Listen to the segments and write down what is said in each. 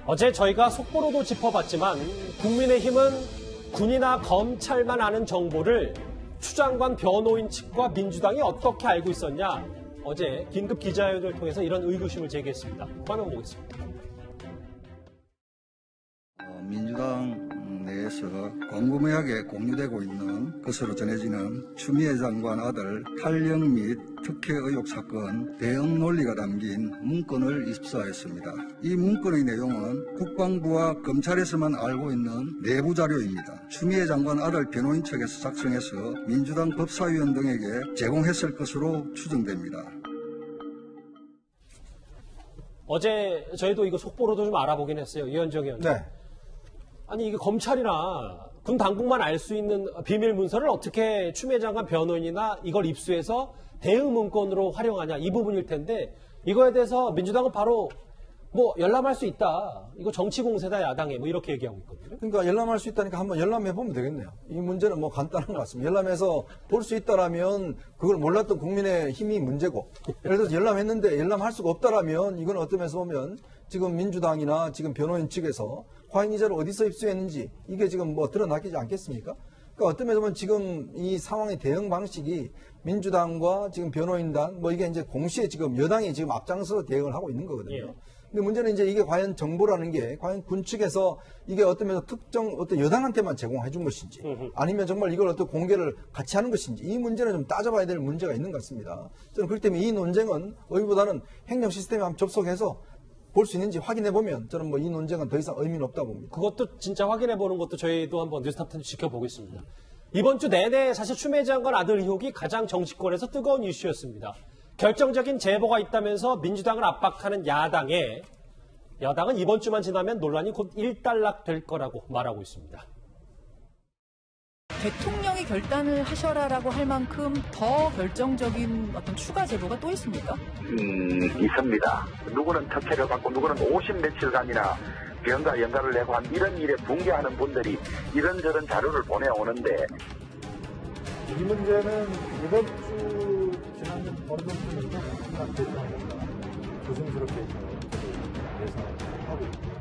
어제 저희가 속보로도 짚어봤지만 국민의힘은 군이나 검찰만 아는 정보를 추 장관 변호인 측과 민주당이 어떻게 알고 있었냐. 어제 긴급 기자회견을 통해서 이런 의구심을 제기했습니다. 화면 보겠습니다. 민주당 내에서 광범위하게 공유되고 있는 것으로 전해지는 추미애 장관 아들 탈영 및 특혜 의혹 사건 대응 논리가 담긴 문건을 입수하였습니다. 이 문건의 내용은 국방부와 검찰에서만 알고 있는 내부 자료입니다. 추미애 장관 아들 변호인 측에서 작성해서 민주당 법사위원 등에게 제공했을 것으로 추정됩니다. 어제 저희도 이거 속보로도 좀 알아보긴 했어요. 이현정 의원님. 네. 아니 이게 검찰이나 군 당국만 알 수 있는 비밀 문서를 어떻게 추미애 장관 변호인이나 이걸 입수해서 대응 문건으로 활용하냐 이 부분일 텐데 이거에 대해서 민주당은 바로 뭐 열람할 수 있다. 이거 정치 공세다 야당에 뭐 이렇게 얘기하고 있거든요. 그러니까 열람할 수 있다니까 한번 열람해 보면 되겠네요. 이 문제는 뭐 간단한 것 같습니다. 열람해서 볼 수 있다라면 그걸 몰랐던 국민의 힘이 문제고, 예를 들어서 열람했는데 열람할 수가 없다라면 이건 어떤 면에서 보면 지금 민주당이나 지금 변호인 측에서 과연 이 자를 어디서 입수했는지 이게 지금 뭐 드러나지 않겠습니까? 그러니까 어떤 면에서 보면 지금 이 상황의 대응 방식이 민주당과 지금 변호인단 뭐 이게 이제 동시에 지금 여당이 지금 앞장서서 대응을 하고 있는 거거든요. 예. 근데 문제는 이제 이게 과연 정보라는 게 과연 군 측에서 이게 어떤 면에서 특정 어떤 여당한테만 제공해 준 것인지 아니면 정말 이걸 어떤 공개를 같이 하는 것인지 이 문제는 좀 따져봐야 될 문제가 있는 것 같습니다. 저는 그렇기 때문에 이 논쟁은 의미보다는 행정 시스템에 한번 접속해서 볼 수 있는지 확인해보면 저는 뭐 이 논쟁은 더 이상 의미는 없다고 봅니다. 그것도 진짜 확인해보는 것도 저희도 한번 뉴스타트에서 지켜보겠습니다. 이번 주 내내 사실 추미애 장관 아들 의혹이 가장 정치권에서 뜨거운 이슈였습니다. 결정적인 제보가 있다면서 민주당을 압박하는 야당에 여당은 이번 주만 지나면 논란이 곧 일단락될 거라고 말하고 있습니다. 대통령이 결단을 하셔라라고 할 만큼 더 결정적인 어떤 추가 제보가 또 있습니까? 있습니다. 누구는 특혜를 받고 누구는 50며칠간이나 병가 연가를 내고 한 이런 일에 붕괴하는 분들이 이런저런 자료를 보내오는데 이 문제는 이번 주 지나면 어느 정도는 일단락될 거라고 조심스럽게 예상하고 있습니다.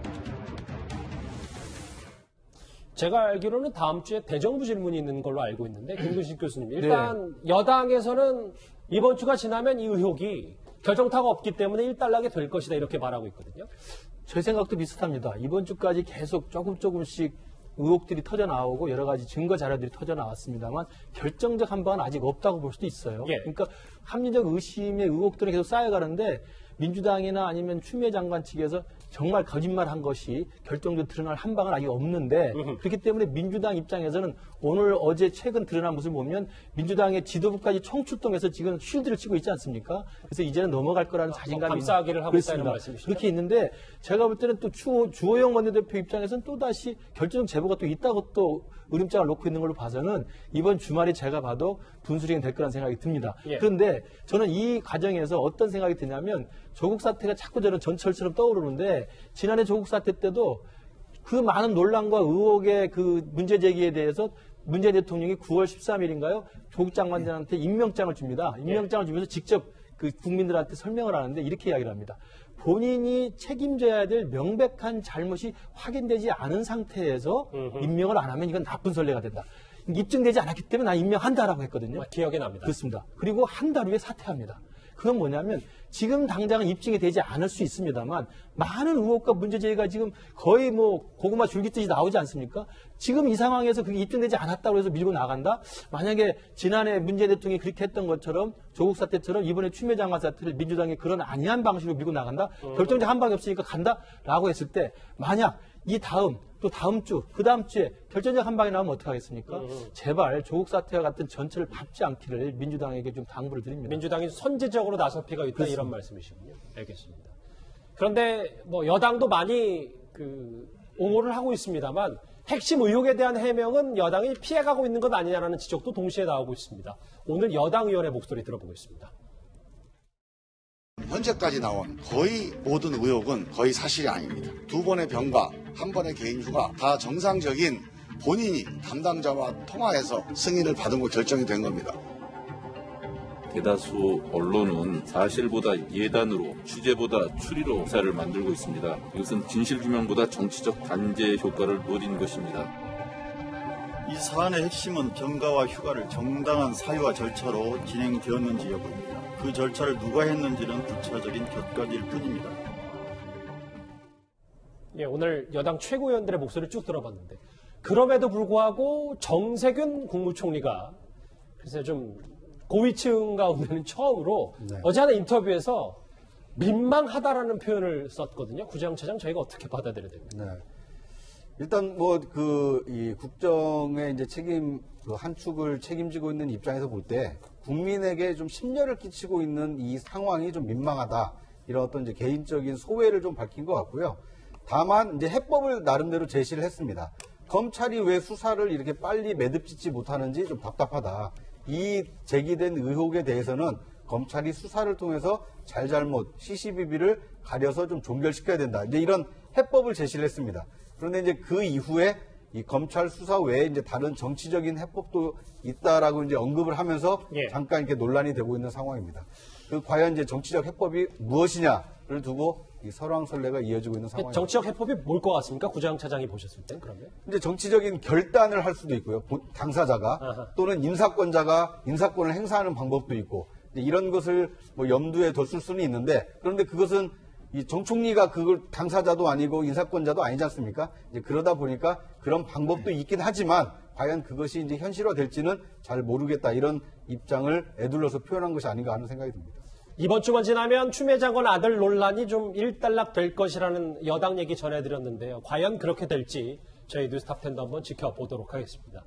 제가 알기로는 다음 주에 대정부 질문이 있는 걸로 알고 있는데 김근식 교수님 일단 여당에서는 이번 주가 지나면 이 의혹이 결정타가 없기 때문에 일단락이 될 것이다 이렇게 말하고 있거든요. 제 생각도 비슷합니다. 이번 주까지 계속 조금씩 의혹들이 터져 나오고 여러 가지 증거 자료들이 터져 나왔습니다만 결정적 한 방은 아직 없다고 볼 수도 있어요. 예. 그러니까 합리적 의심의 의혹들이 계속 쌓여가는데 민주당이나 아니면 추미애 장관 측에서 정말 거짓말한 것이 결정적으로 드러날 한 방은 아직 없는데 그렇기 때문에 민주당 입장에서는 오늘 어제 최근 드러난 모습을 보면 민주당의 지도부까지 총출동해서 지금 쉴드를 치고 있지 않습니까? 그래서 이제는 넘어갈 거라는 자신감이 감싸기를 하고 있다는 말씀이시죠? 그렇게 있는데 제가 볼 때는 또 주호영 원내대표 입장에서는 또다시 결정적 제보가 또 있다고 또 으름장을 놓고 있는 걸로 봐서는 이번 주말에 제가 봐도 분수령이 될 거라는 생각이 듭니다. 예. 그런데 저는 이 과정에서 어떤 생각이 드냐면 조국 사태가 자꾸 저는 전철처럼 떠오르는데 지난해 조국 사태 때도 그 많은 논란과 의혹의 그 문제 제기에 대해서 문재인 대통령이 9월 13일인가요? 조국 장관들한테 임명장을 줍니다. 임명장을 주면서 직접 그 국민들한테 설명을 하는데 이렇게 이야기를 합니다. 본인이 책임져야 될 명백한 잘못이 확인되지 않은 상태에서 임명을 안 하면 이건 나쁜 선례가 된다. 입증되지 않았기 때문에 나 임명한다라고 했거든요. 기억이 납니다. 그렇습니다. 그리고 한 달 후에 사퇴합니다. 그건 뭐냐면 지금 당장은 입증이 되지 않을 수 있습니다만 많은 의혹과 문제 제기가 지금 거의 뭐 고구마 줄기듯이 나오지 않습니까? 지금 이 상황에서 그게 입증되지 않았다고 해서 밀고 나간다? 만약에 지난해 문재인 대통령이 그렇게 했던 것처럼 조국 사태처럼 이번에 추미애 장관 사태를 민주당이 그런 안이한 방식으로 밀고 나간다? 결정적 한 방이 없으니까 간다라고 했을 때 만약 이 다음 또 다음 주, 그 다음 주에 결정적 한 방이 나오면 어떡하겠습니까? 제발 조국 사태와 같은 전철을 밟지 않기를 민주당에게 좀 당부를 드립니다. 민주당이 선제적으로 나설 필요가 있다 이런 말씀이시군요. 알겠습니다. 그런데 뭐 여당도 많이 옹호를 하고 있습니다만 핵심 의혹에 대한 해명은 여당이 피해가고 있는 것 아니냐라는 지적도 동시에 나오고 있습니다. 오늘 여당 의원의 목소리 들어보겠습니다. 현재까지 나온 거의 모든 의혹은 거의 사실이 아닙니다. 두 번의 병가, 한 번의 개인 휴가 다 정상적인 본인이 담당자와 통화해서 승인을 받은 거 결정이 된 겁니다. 대다수 언론은 사실보다 예단으로 취재보다 추리로 기사를 만들고 있습니다. 이것은 진실규명보다 정치적 단죄 효과를 노린 것입니다. 이 사안의 핵심은 병가와 휴가를 정당한 사유와 절차로 진행되었는지 여부입니다. 그 절차를 누가 했는지는 부차적인 곁가지일 뿐입니다. 예, 오늘 여당 최고위원들의 목소리를 쭉 들어봤는데 그럼에도 불구하고 정세균 국무총리가 글쎄 좀 고위층 가운데는 처음으로 어제 하는 인터뷰에서 민망하다라는 표현을 썼거든요. 구장차장 저희가 어떻게 받아들여야 됩니까? 네. 일단 이 국정의 이제 책임 한 축을 책임지고 있는 입장에서 볼 때 국민에게 좀 심려를 끼치고 있는 이 상황이 좀 민망하다. 이런 어떤 이제 개인적인 소회를 좀 밝힌 것 같고요. 다만 이제 해법을 나름대로 제시를 했습니다. 검찰이 왜 수사를 이렇게 빨리 매듭짓지 못하는지 좀 답답하다. 이 제기된 의혹에 대해서는 검찰이 수사를 통해서 잘잘못 CCBB를 가려서 좀 종결시켜야 된다. 이제 이런 해법을 제시를 했습니다. 그런데 이제 그 이후에 이 검찰 수사 외에 이제 다른 정치적인 해법도 있다라고 이제 언급을 하면서 잠깐 이렇게 논란이 되고 있는 상황입니다. 그 과연 이제 정치적 해법이 무엇이냐를 두고 이 설왕설래가 이어지고 있는 상황입니다. 정치적 해법이 뭘 것 같습니까? 구장차장이 보셨을 때 그러면? 이제 정치적인 결단을 할 수도 있고요. 당사자가 또는 인사권자가 인사권을 행사하는 방법도 있고 이런 것을 뭐 염두에 뒀을 수는 있는데 그런데 그것은 이 정 총리가 그걸 당사자도 아니고 인사권자도 아니지 않습니까? 이제 그러다 보니까 그런 방법도 있긴 하지만 과연 그것이 이제 현실화될지는 잘 모르겠다 이런 입장을 애둘러서 표현한 것이 아닌가 하는 생각이 듭니다. 이번 주만 지나면 추미애 장관 아들 논란이 좀 일단락 될 것이라는 여당 얘기 전해드렸는데요. 과연 그렇게 될지 저희 뉴스탑10도 한번 지켜보도록 하겠습니다.